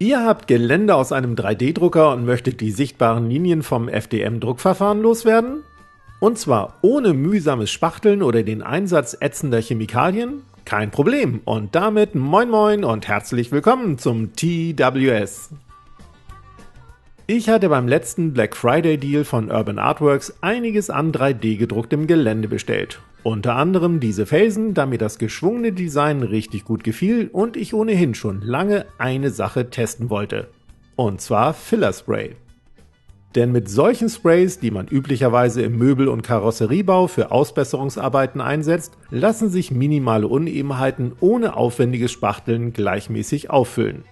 Ihr habt Gelände aus einem 3D-Drucker und möchtet die sichtbaren Linien vom FDM-Druckverfahren loswerden? Und zwar ohne mühsames Spachteln oder den Einsatz ätzender Chemikalien? Kein Problem. Und damit moin moin und herzlich willkommen zum TWS. Ich hatte beim letzten Black Friday Deal von Urban Artworks einiges an 3D gedrucktem Gelände bestellt. Unter anderem diese Felsen, da mir das geschwungene Design richtig gut gefiel und ich ohnehin schon lange eine Sache testen wollte. Und zwar Filler Spray. Denn mit solchen Sprays, die man üblicherweise im Möbel- und Karosseriebau für Ausbesserungsarbeiten einsetzt, lassen sich minimale Unebenheiten ohne aufwendiges Spachteln gleichmäßig auffüllen.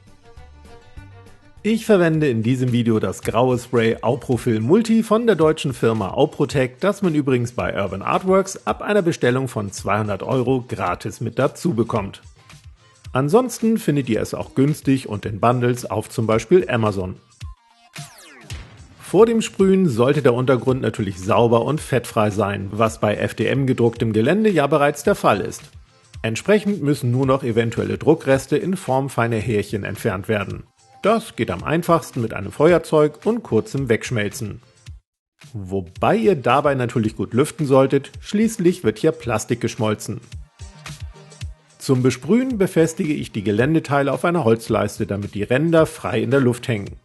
Ich verwende in diesem Video das graue Spray Auprofil Multi von der deutschen Firma Auprotec, das man übrigens bei Urban Artworks ab einer Bestellung von 200 € gratis mit dazu bekommt. Ansonsten findet ihr es auch günstig und in Bundles auf zum Beispiel Amazon. Vor dem Sprühen sollte der Untergrund natürlich sauber und fettfrei sein, was bei FDM gedrucktem Gelände ja bereits der Fall ist. Entsprechend müssen nur noch eventuelle Druckreste in Form feiner Härchen entfernt werden. Das geht am einfachsten mit einem Feuerzeug und kurzem Wegschmelzen. Wobei ihr dabei natürlich gut lüften solltet, schließlich wird hier Plastik geschmolzen. Zum Besprühen befestige ich die Geländeteile auf einer Holzleiste, damit die Ränder frei in der Luft hängen.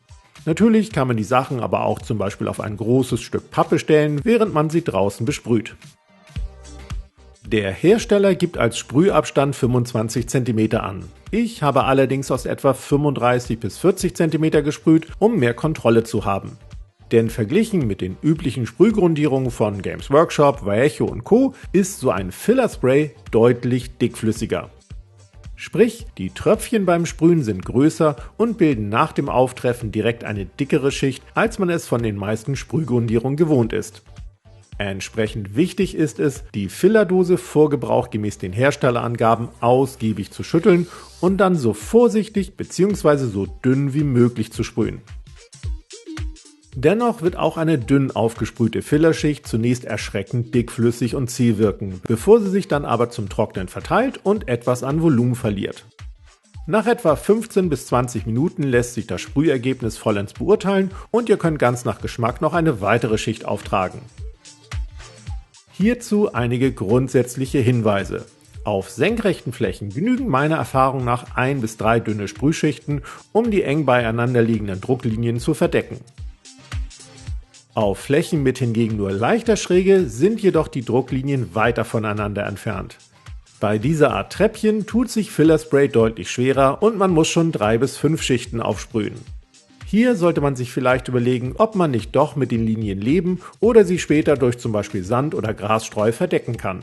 Natürlich kann man die Sachen aber auch zum Beispiel auf ein großes Stück Pappe stellen, während man sie draußen besprüht. Der Hersteller gibt als Sprühabstand 25 cm an. Ich habe allerdings aus etwa 35 bis 40 cm gesprüht, um mehr Kontrolle zu haben. Denn verglichen mit den üblichen Sprühgrundierungen von Games Workshop, Vallejo und Co. ist so ein Filler Spray deutlich dickflüssiger. Sprich, die Tröpfchen beim Sprühen sind größer und bilden nach dem Auftreffen direkt eine dickere Schicht, als man es von den meisten Sprühgrundierungen gewohnt ist. Entsprechend wichtig ist es, die Fillerdose vor Gebrauch gemäß den Herstellerangaben ausgiebig zu schütteln und dann so vorsichtig bzw. so dünn wie möglich zu sprühen. Dennoch wird auch eine dünn aufgesprühte Fillerschicht zunächst erschreckend dickflüssig und zäh wirken, bevor sie sich dann aber zum Trocknen verteilt und etwas an Volumen verliert. Nach etwa 15 bis 20 Minuten lässt sich das Sprühergebnis vollends beurteilen und ihr könnt ganz nach Geschmack noch eine weitere Schicht auftragen. Hierzu einige grundsätzliche Hinweise. Auf senkrechten Flächen genügen meiner Erfahrung nach 1 bis 3 dünne Sprühschichten, um die eng beieinander liegenden Drucklinien zu verdecken. Auf Flächen mit hingegen nur leichter Schräge sind jedoch die Drucklinien weiter voneinander entfernt. Bei dieser Art Treppchen tut sich Filler Spray deutlich schwerer und man muss schon 3 bis 5 Schichten aufsprühen. Hier sollte man sich vielleicht überlegen, ob man nicht doch mit den Linien leben oder sie später durch zum Beispiel Sand oder Grasstreu verdecken kann.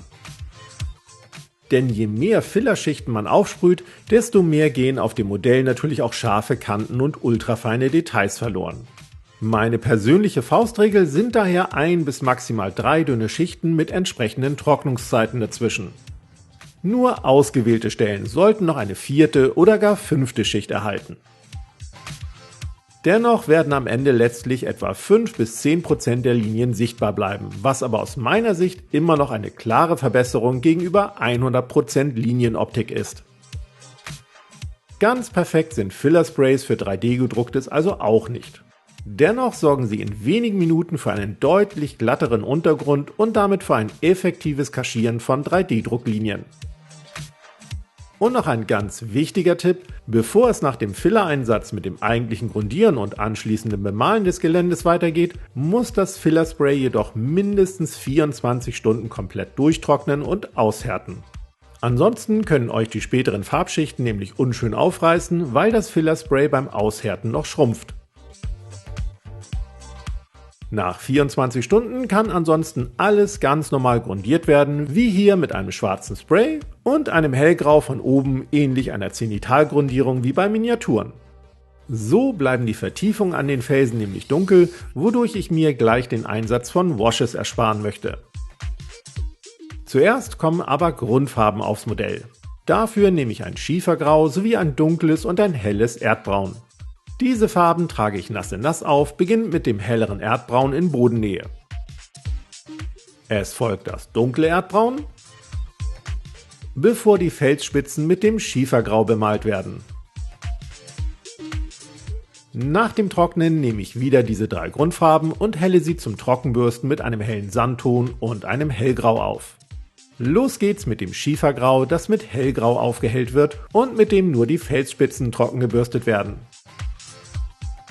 Denn je mehr Fillerschichten man aufsprüht, desto mehr gehen auf dem Modell natürlich auch scharfe Kanten und ultrafeine Details verloren. Meine persönliche Faustregel sind daher 1 bis maximal 3 dünne Schichten mit entsprechenden Trocknungszeiten dazwischen. Nur ausgewählte Stellen sollten noch eine 4. oder gar 5. Schicht erhalten. Dennoch werden am Ende letztlich etwa 5 bis 10% der Linien sichtbar bleiben, was aber aus meiner Sicht immer noch eine klare Verbesserung gegenüber 100% Linienoptik ist. Ganz perfekt sind Filler Sprays für 3D gedrucktes also auch nicht. Dennoch sorgen sie in wenigen Minuten für einen deutlich glatteren Untergrund und damit für ein effektives Kaschieren von 3D-Drucklinien. Und noch ein ganz wichtiger Tipp: Bevor es nach dem Filler-Einsatz mit dem eigentlichen Grundieren und anschließendem Bemalen des Geländes weitergeht, muss das Filler Spray jedoch mindestens 24 Stunden komplett durchtrocknen und aushärten. Ansonsten können euch die späteren Farbschichten nämlich unschön aufreißen, weil das Filler Spray beim Aushärten noch schrumpft. Nach 24 Stunden kann ansonsten alles ganz normal grundiert werden, wie hier mit einem schwarzen Spray und einem hellgrau von oben, ähnlich einer Zenitalgrundierung wie bei Miniaturen. So bleiben die Vertiefungen an den Felsen nämlich dunkel, wodurch ich mir gleich den Einsatz von Washes ersparen möchte. Zuerst kommen aber Grundfarben aufs Modell. Dafür nehme ich ein Schiefergrau sowie ein dunkles und ein helles Erdbraun. Diese Farben trage ich nass in nass auf, beginnend mit dem helleren Erdbraun in Bodennähe. Es folgt das dunkle Erdbraun, bevor die Felsspitzen mit dem Schiefergrau bemalt werden. Nach dem Trocknen nehme ich wieder diese 3 Grundfarben und helle sie zum Trockenbürsten mit einem hellen Sandton und einem Hellgrau auf. Los geht's mit dem Schiefergrau, das mit Hellgrau aufgehellt wird und mit dem nur die Felsspitzen trocken gebürstet werden.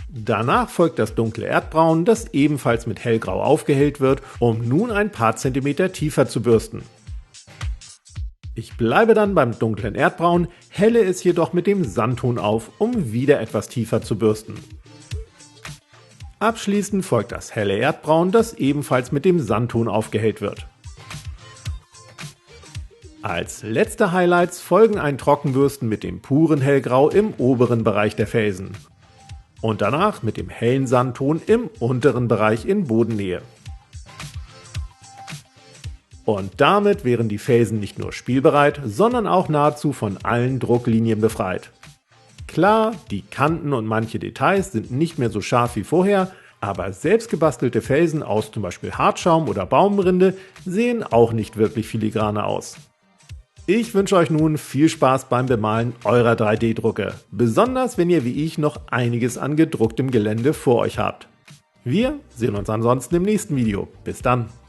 Danach folgt das dunkle Erdbraun, das ebenfalls mit Hellgrau aufgehellt wird, um nun ein paar Zentimeter tiefer zu bürsten. Ich bleibe dann beim dunklen Erdbraun, helle es jedoch mit dem Sandton auf, um wieder etwas tiefer zu bürsten. Abschließend folgt das helle Erdbraun, das ebenfalls mit dem Sandton aufgehellt wird. Als letzte Highlights folgen ein Trockenbürsten mit dem puren Hellgrau im oberen Bereich der Felsen. Und danach mit dem hellen Sandton im unteren Bereich in Bodennähe. Und damit wären die Felsen nicht nur spielbereit, sondern auch nahezu von allen Drucklinien befreit. Klar, die Kanten und manche Details sind nicht mehr so scharf wie vorher, aber selbstgebastelte Felsen aus zum Beispiel Hartschaum oder Baumrinde sehen auch nicht wirklich filigraner aus. Ich wünsche euch nun viel Spaß beim Bemalen eurer 3D-Drucke, besonders wenn ihr wie ich noch einiges an gedrucktem Gelände vor euch habt. Wir sehen uns ansonsten im nächsten Video. Bis dann!